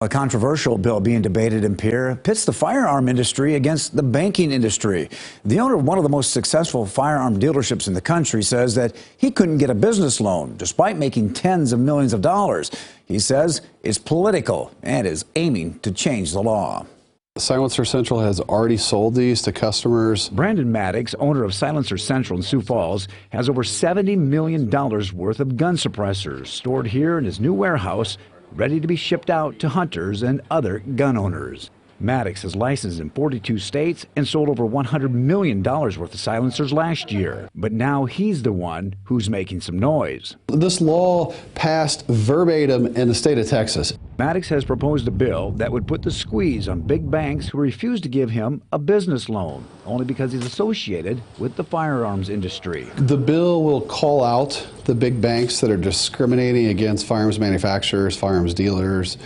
A controversial bill being debated in Pierre pits the firearm industry against the banking industry. The owner of one of the most successful firearm dealerships in the country says that he couldn't get a business loan despite making tens of millions of dollars. He says it's political and is aiming to change the law. Silencer Central has already sold these to customers. Brandon Maddox, owner of Silencer Central in Sioux Falls, has over $70 million worth of gun suppressors stored here in his new warehouse, ready to be shipped out to hunters and other gun owners. Maddox is licensed in 42 states and sold over $100 million worth of silencers last year. But now he's the one who's making some noise. This law passed verbatim in the state of Texas. Maddox has proposed a bill that would put the squeeze on big banks who refuse to give him a business loan, only because he's associated with the firearms industry. The bill will call out the big banks that are discriminating against firearms manufacturers, firearms dealers,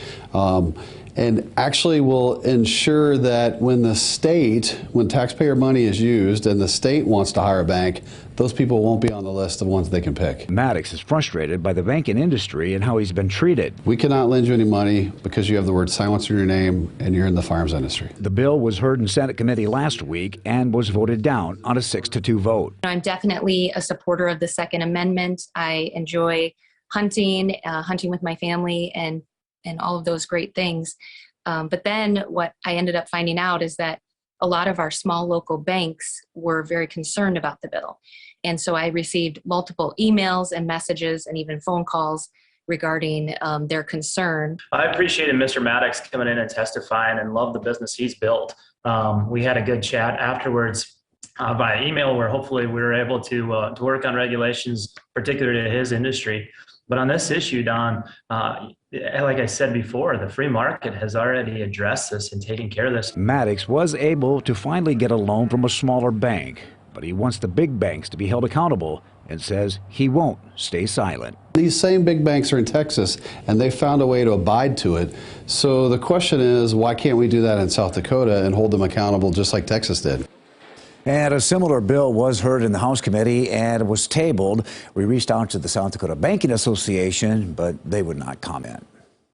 and actually will ensure that when taxpayer money is used and the state wants to hire a bank, those people won't be on the list of ones they can pick. Maddox is frustrated by the banking industry and how he's been treated. We cannot lend you any money because you have the word silencer in your name and you're in the firearms industry. The bill was heard in Senate committee last week and was voted down on a 6-2 vote. I'm definitely a supporter of the Second Amendment. I enjoy hunting with my family and all of those great things. But then what I ended up finding out is that a lot of our small local banks were very concerned about the bill. And so I received multiple emails and messages and even phone calls regarding their concern. I appreciated Mr. Maddox coming in and testifying and love the business he's built. We had a good chat afterwards via email where hopefully we were able to work on regulations particular to his industry. But on this issue, Don, like I said before, the free market has already addressed this and taken care of this. Maddox was able to finally get a loan from a smaller bank, but he wants the big banks to be held accountable and says he won't stay silent. These same big banks are in Texas, and they found a way to abide to it. So the question is, why can't we do that in South Dakota and hold them accountable just like Texas did? And a similar bill was heard in the House committee and was tabled. We reached out to the South Dakota Banking Association, but they would not comment.